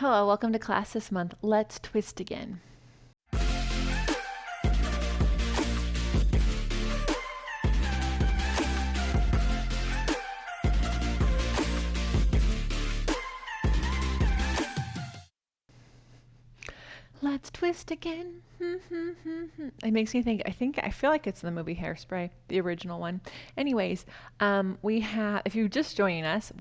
Hello, welcome to class this month. Let's twist again. Let's twist again. It makes me think, I feel like it's in the movie Hairspray, the original one. Anyways, if you're just joining us,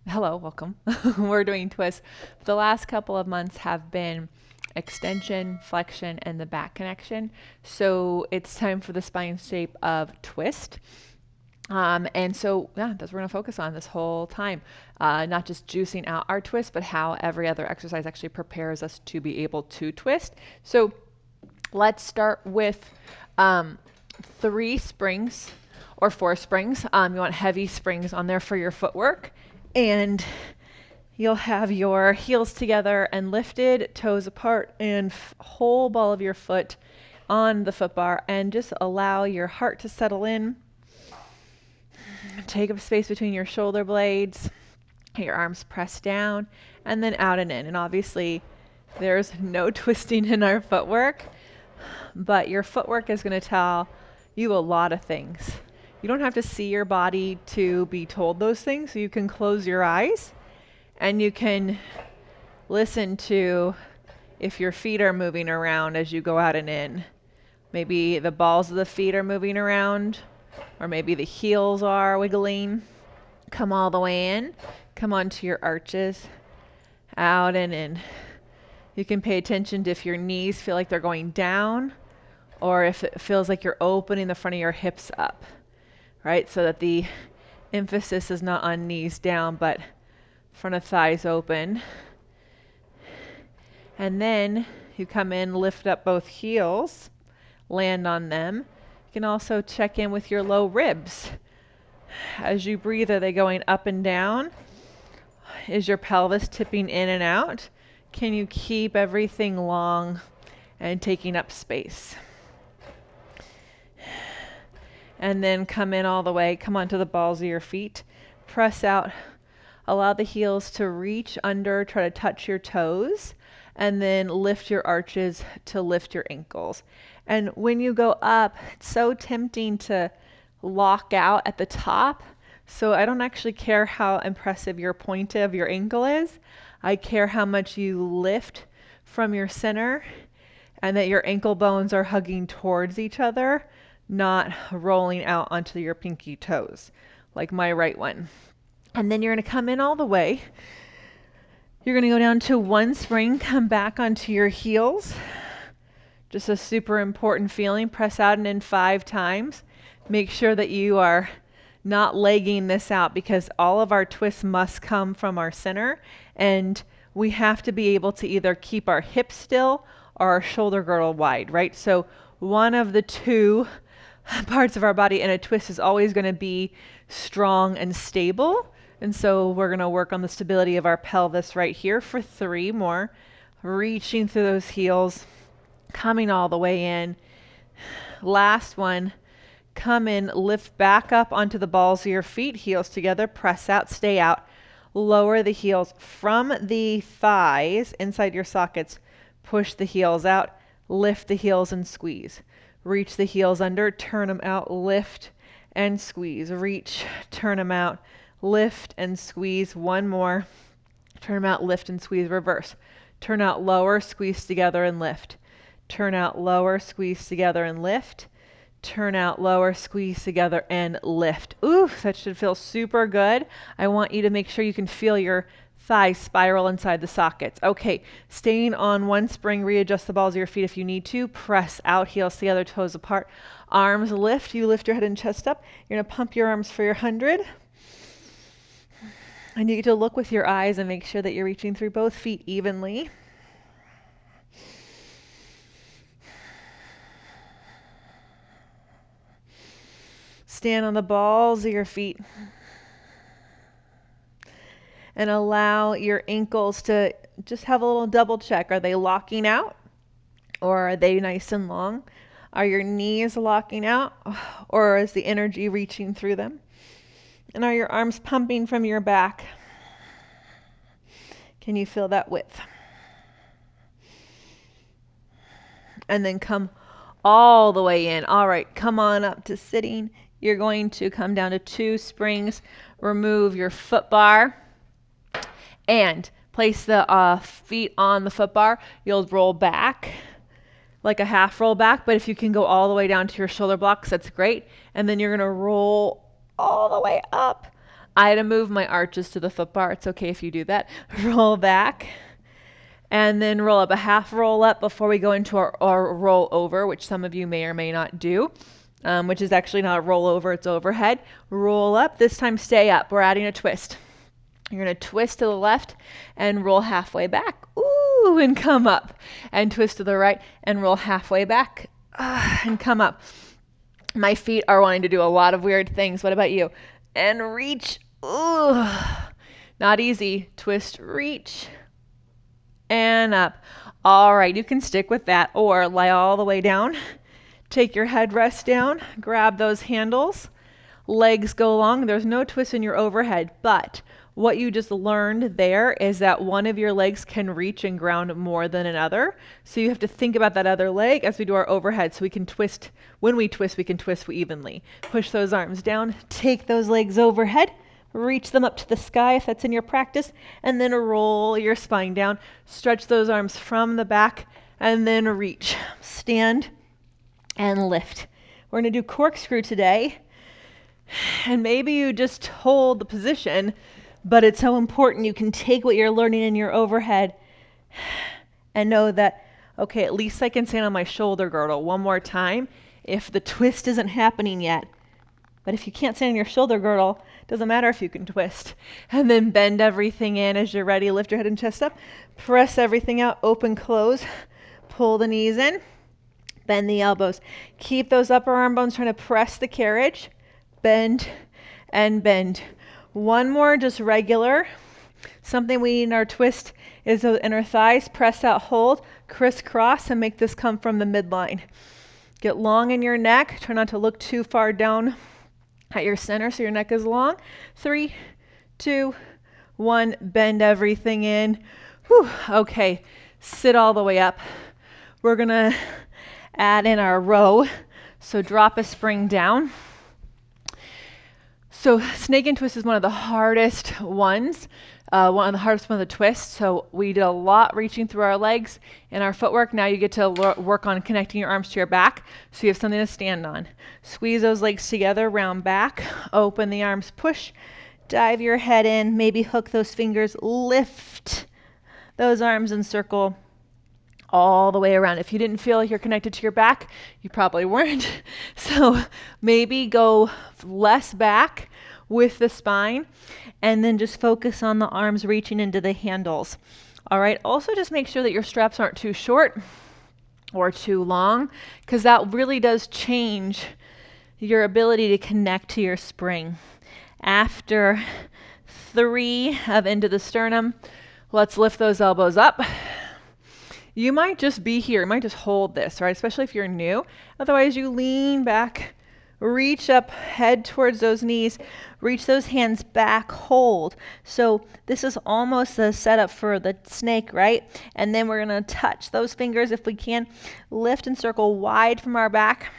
hello, welcome. We're doing twists. The last couple of months have been extension, flexion, and the back connection. So it's time for the spine shape of twist. That's what we're going to focus on this whole time. Not just juicing out our twist, but how every other exercise actually prepares us to be able to twist. So let's start with 3 springs or 4 springs. You want heavy springs on there for your footwork. And you'll have your heels together and lifted, toes apart, and whole ball of your foot on the foot bar. And just allow your heart to settle in. Take up space between your shoulder blades, your arms pressed down, and then out and in. And obviously, there's no twisting in our footwork, but your footwork is going to tell you a lot of things. You don't have to see your body to be told those things. So you can close your eyes and you can listen to if your feet are moving around as you go out and in. Maybe the balls of the feet are moving around, or maybe the heels are wiggling. Come all the way in. Come onto your arches. Out and in. You can pay attention to if your knees feel like they're going down or if it feels like you're opening the front of your hips up, right? So that the emphasis is not on knees down, but front of thighs open. And then you come in, lift up both heels, land on them. You can also check in with your low ribs. As you breathe, are they going up and down? Is your pelvis tipping in and out? Can you keep everything long and taking up space? And then come in all the way. Come onto the balls of your feet. Press out. Allow the heels to reach under. Try to touch your toes. And then lift your arches to lift your ankles. And when you go up, it's so tempting to lock out at the top. So I don't actually care how impressive your point of your ankle is. I care how much you lift from your center and that your ankle bones are hugging towards each other, not rolling out onto your pinky toes, like my right one. And then you're going to come in all the way. You're going to go down to 1 spring, come back onto your heels. Just a super important feeling. Press out and in 5 times. Make sure that you are not legging this out because all of our twists must come from our center. And we have to be able to either keep our hips still or our shoulder girdle wide, right? So one of the 2 parts of our body in a twist is always going to be strong and stable. And so we're going to work on the stability of our pelvis right here for 3 more. Reaching through those heels. Coming all the way in. Last one. Come in, lift back up onto the balls of your feet, heels together, press out, stay out. Lower the heels from the thighs inside your sockets. Push the heels out, lift the heels and squeeze. Reach the heels under, turn them out, lift and squeeze. Reach, turn them out, lift and squeeze. 1 more. Turn them out, lift and squeeze, reverse. Turn out lower, squeeze together and lift. Turn out lower, squeeze together and lift. Turn out lower, squeeze together and lift. Ooh, that should feel super good. I want you to make sure you can feel your thighs spiral inside the sockets. Okay, staying on 1 spring, readjust the balls of your feet if you need to. Press out, heels together, toes apart. Arms lift. You lift your head and chest up. You're going to pump your arms for your 100. And you get to look with your eyes and make sure that you're reaching through both feet evenly. Stand on the balls of your feet and allow your ankles to just have a little double check. Are they locking out or are they nice and long? Are your knees locking out or is the energy reaching through them? And are your arms pumping from your back? Can you feel that width? And then come all the way in. All right, come on up to sitting. You're going to come down to 2 springs, remove your foot bar, and place the feet on the foot bar. You'll roll back, like a half roll back, but if you can go all the way down to your shoulder blocks, that's great. And then you're gonna roll all the way up. I had to move my arches to the foot bar. It's okay if you do that. Roll back, and then roll up, a half roll up before we go into our roll over, which some of you may or may not do, which is actually not a roll over, it's overhead. Roll up, this time stay up. We're adding a twist. You're gonna twist to the left and roll halfway back. Ooh, and come up. And twist to the right and roll halfway back and come up. My feet are wanting to do a lot of weird things. What about you? And reach. Ooh, not easy. Twist, reach, and up. All right, you can stick with that or lie all the way down. Take your headrest down, grab those handles, legs go long. There's no twist in your overhead, but what you just learned there is that one of your legs can reach and ground more than another. So you have to think about that other leg as we do our overhead, so we can twist. When we twist, we can twist evenly. Push those arms down, take those legs overhead, reach them up to the sky if that's in your practice, and then roll your spine down. Stretch those arms from the back, and then reach. Stand and lift. We're going to do corkscrew today. And maybe you just hold the position, but it's so important you can take what you're learning in your overhead and know that, okay, at least I can stand on my shoulder girdle one more time if the twist isn't happening yet. But if you can't stand on your shoulder girdle, it doesn't matter if you can twist. And then bend everything in as you're ready. Lift your head and chest up. Press everything out. Open, close. Pull the knees in. Bend the elbows. Keep those upper arm bones trying to press the carriage. Bend and bend. One more, just regular. Something we need in our twist is those inner thighs. Press out, hold, crisscross, and make this come from the midline. Get long in your neck. Try not to look too far down at your center so your neck is long. 3, 2, 1. Bend everything in. Whew. Okay, sit all the way up. We're going to add in our row. So drop a spring down. So snake and twist is one of the hardest ones, one of the twists. So we did a lot reaching through our legs in our footwork. Now you get to work on connecting your arms to your back so you have something to stand on. Squeeze those legs together, round back, open the arms, push, dive your head in, maybe hook those fingers, lift those arms and circle all the way around. If you didn't feel like you're connected to your back, you probably weren't. So maybe go less back with the spine and then just focus on the arms reaching into the handles. All right, also just make sure that your straps aren't too short or too long, because that really does change your ability to connect to your spring. After 3 of into the sternum, let's lift those elbows up. You might just be here, you might just hold this, right? Especially if you're new. Otherwise, you lean back, reach up, head towards those knees, reach those hands back, hold. So this is almost a setup for the snake, right? And then we're gonna touch those fingers if we can, lift and circle wide from our back,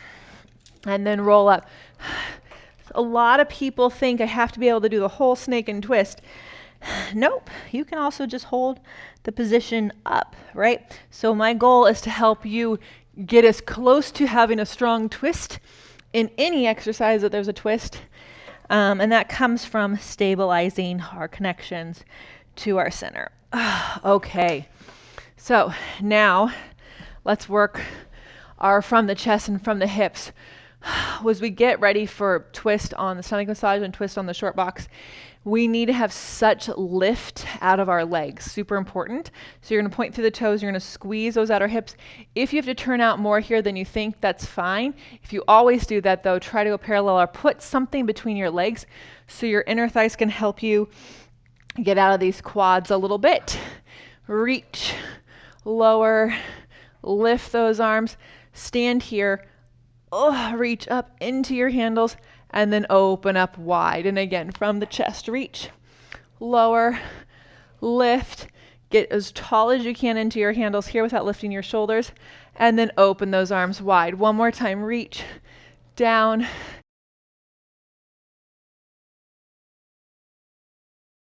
and then roll up. A lot of people think I have to be able to do the whole snake and twist. Nope, you can also just hold the position up, right? So my goal is to help you get as close to having a strong twist in any exercise that there's a twist. And that comes from stabilizing our connections to our center. Okay, so now let's work our from the chest and from the hips. As we get ready for twist on the stomach massage and twist on the short box, we need to have such lift out of our legs, super important. So you're gonna point through the toes, you're gonna squeeze those outer hips. If you have to turn out more here than you think, that's fine. If you always do that though, try to go parallel or put something between your legs so your inner thighs can help you get out of these quads a little bit. Reach, lower, lift those arms, stand here, reach up into your handles, and then open up wide. And again, from the chest, reach, lower, lift, Get as tall as you can into your handles here without lifting your shoulders, and then open those arms wide. One more time, reach, down,